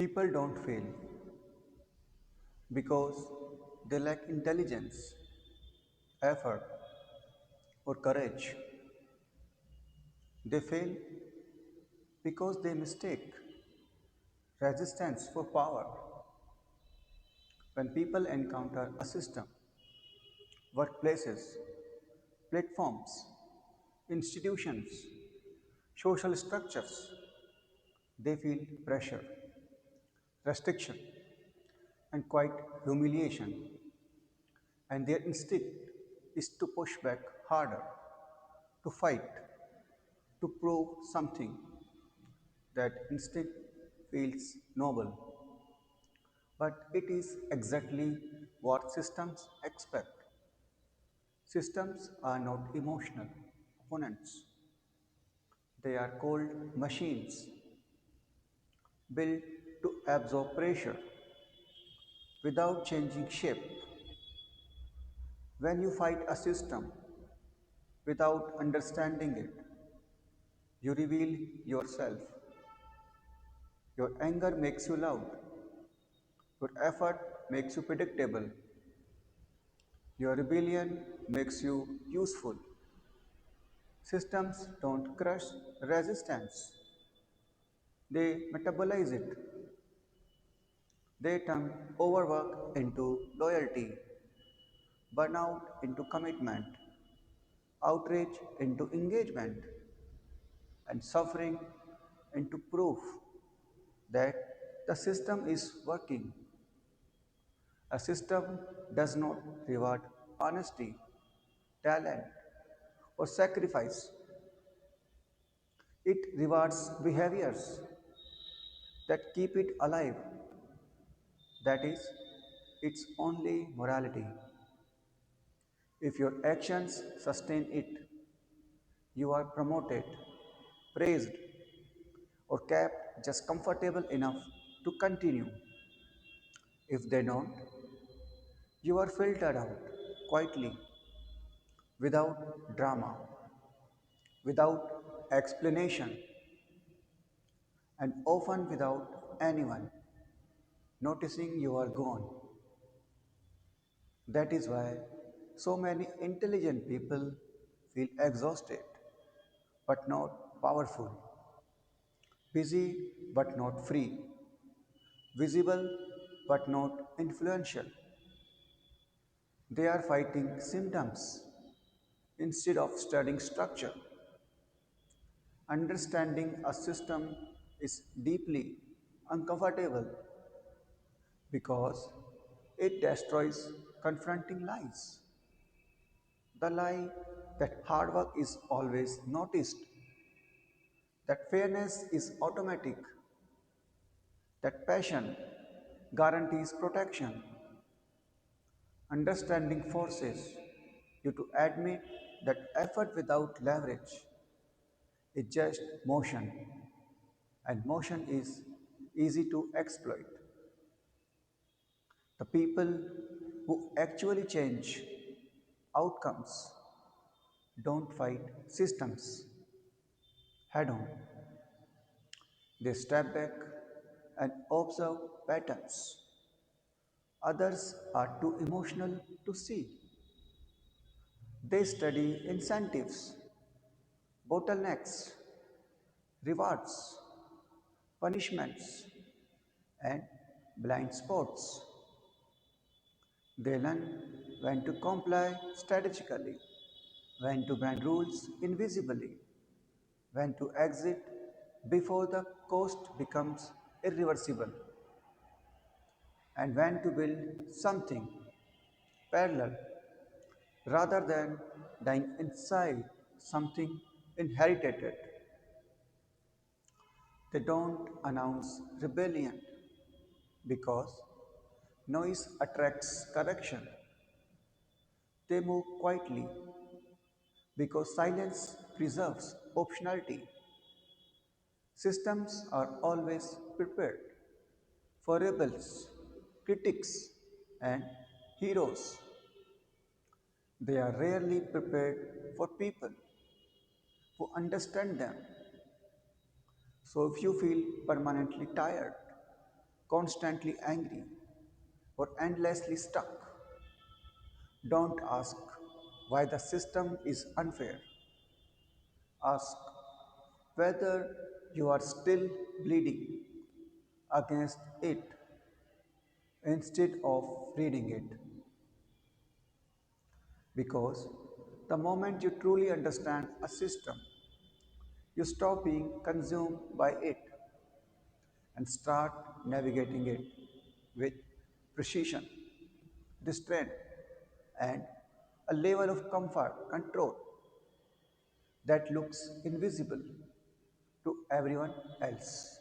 People don't fail because they lack intelligence, effort, or courage. They fail because they mistake resistance for power. When people encounter a system, workplaces, platforms, institutions, social structures, they feel pressure, restriction, and quite humiliation. And their instinct is to push back harder, to fight, to prove something. That instinct feels noble, but it is exactly what systems expect. Systems are not emotional opponents, they are cold machines built to absorb pressure without changing shape. When you fight a system without understanding it, you reveal yourself. Your anger makes you loud, your effort makes you predictable, your rebellion makes you useful. Systems don't crush resistance, they metabolize it. They turn overwork into loyalty, burnout into commitment, outrage into engagement, and suffering into proof that the system is working. A system does not reward honesty, talent, or sacrifice. It rewards behaviors that keep it alive. That is its only morality. If your actions sustain it, you are promoted, praised, or kept just comfortable enough to continue. If they don't, you are filtered out quietly, without drama, without explanation, and often without anyone noticing you are gone. That is why so many intelligent people feel exhausted but not powerful, busy but not free, visible but not influential. They are fighting symptoms instead of studying structure. Understanding a system is deeply uncomfortable because it destroys confronting lies. The lie that hard work is always noticed, that fairness is automatic, that passion guarantees protection. Understanding forces you to admit that effort without leverage is just motion, and motion is easy to exploit. The people who actually change outcomes don't fight systems head on. They step back and observe patterns. Others are too emotional to see. They study incentives, bottlenecks, rewards, punishments, and blind spots. They learn when to comply strategically, when to bend rules invisibly, when to exit before the cost becomes irreversible, and when to build something parallel rather than dying inside something inherited. They don't announce rebellion because noise attracts correction. They move quietly because silence preserves optionality. Systems are always prepared for rebels, critics, and heroes. They are rarely prepared for people who understand them. So if you feel permanently tired, constantly angry, or endlessly stuck. Don't ask why the system is unfair. Ask whether you are still bleeding against it instead of reading it. Because the moment you truly understand a system, you stop being consumed by it and start navigating it with precision, restraint, and a level of comfort, control that looks invisible to everyone else.